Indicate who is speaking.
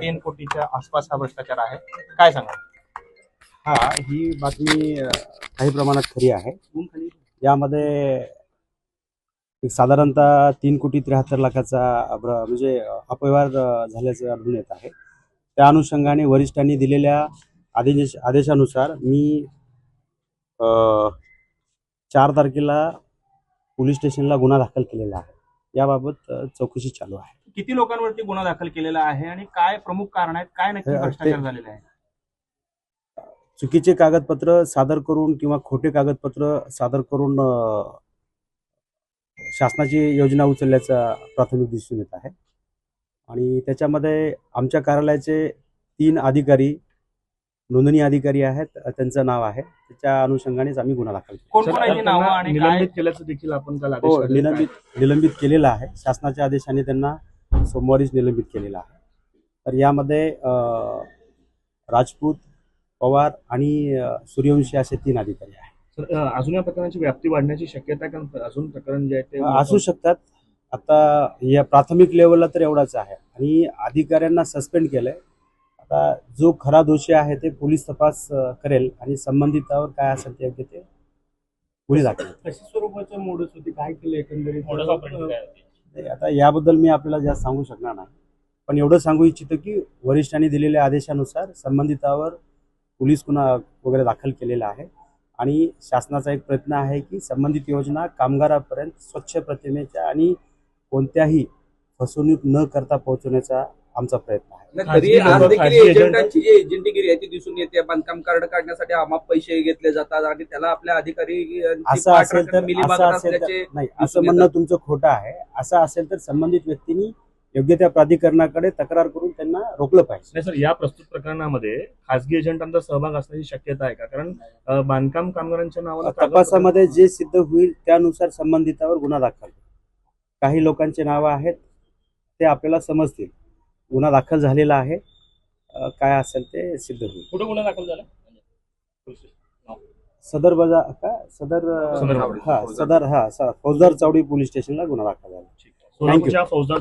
Speaker 1: 3 कोटीच्या आसपास हा भ्रष्टाचार आहे, काय सांगा?
Speaker 2: ही बातमी काही प्रमाणात खरी आहे। यामध्ये एक साधारणतः 3,73,00,000 म्हणजे अपव्यवहार झाल्याचं आढळून येत आहे। त्या अनुषंगाने वरिष्ठांनी दिलेल्या आदेशानुसार मी 4 तारखेला पोलीस स्टेशनला गुन्हा दाखल केलेला आहे। याबाबत चौकशी चालू आहे।
Speaker 1: किती लोकांवरती गुन्हा दाखल केलेला आहे आणि काय प्रमुख कारण आहेत, काय नक्की भ्रष्टाचार झालेला आहे?
Speaker 2: चुकीचे कागदपत्र सादर करून किंवा खोटे कागदपत्र सादर करून शासनाची योजना उचलल्याचा प्राथमिक दिसून येत आहे आणि त्याच्यामध्ये आमच्या कार्यालयाचे 3 अधिकारी नोंदणी अधिकारी आहेत, त्यांचं नाव आहे। त्याच्या अनुषंगानेच आम्ही गुन्हा दाखल केला।
Speaker 1: कोण नाव आणि
Speaker 3: निलंबित केल्याचं देखील आपण काल
Speaker 2: हो,
Speaker 3: आदेश
Speaker 2: निलंबित केलेलं आहे। शासनाच्या आदेशाने त्यांना सोमवारीच निलंबित केलेलं आहे। तर यामध्ये राजपूत, पवार आणि सूर्यवंशी असे 3 अधिकारी आहेत।
Speaker 3: अजून या प्रकरणाची व्याप्ती वाढण्याची शक्यता आहे का? अजून प्रकरण जे आहे ते
Speaker 2: असू शकतात। आता या प्राथमिक लेवलला तर एवढाच आहे आणि अधिकाऱ्यांना सस्पेंड केलंय। आता जो खरा दोषी आहे ते पोलीस तपास करेल आणि संबंधितावर काय असेल ते योग्य ते पुढे दाखवेल।
Speaker 3: कशा स्वरूपाचं मोडस होती, काय केलं एकंदरीत?
Speaker 2: आता याबद्दल मी आपल्याला जास्त सांगू शकणार नाही, पण एवढं सांगू इच्छितो की वरिष्ठांनी दिलेल्या आदेशानुसार संबंधितावर पोलीस गुन्हा वगैरे दाखल केलेला आहे आणि शासनाचा एक प्रयत्न आहे की संबंधित योजना कामगारापर्यंत स्वच्छ प्रतिमेच्या आणि कोणत्याही फसवणूक न करता पोहोचवण्याचा आमचा प्रयत्न आहे।
Speaker 4: तरी आज देखील एजंटांची जी एजंटगिरी आहे ती दिसून येते। बांधकाम कार्ड काढण्यासाठी अमाप पैसे घेतले जातात आणि त्याला आपल्या अधिकारी
Speaker 2: असं असेल तर नाही, असं म्हणणं तुमचं खोटं आहे। असं असेल तर संबंधित व्यक्तींनी योग्य त्या प्राधिकरणाकडे तक्रार करून त्यांना रोखलं पाहिजे।
Speaker 3: नाही सर, या प्रस्तुत प्रकरणामध्ये खासगी एजंटांचा सहभाग असण्याची शक्यता आहे का? कारण बांधकाम कामगारांच्या नावाला
Speaker 2: तपासामध्ये जे सिद्ध होईल त्यानुसार संबंधितावर गुन्हा दाखल। काही लोकांचे नावं आहेत ते आपल्याला समजतील। गुन्हा दाखल झालेला आहे, काय असेल ते सिद्ध होईल।
Speaker 3: कुठे गुन्हा दाखल झाला?
Speaker 2: सदर बाजार का सदर फौजदार चावडी पोलीस स्टेशनला गुन्हा दाखल झाला।
Speaker 3: सोलापूरच्या फौजदार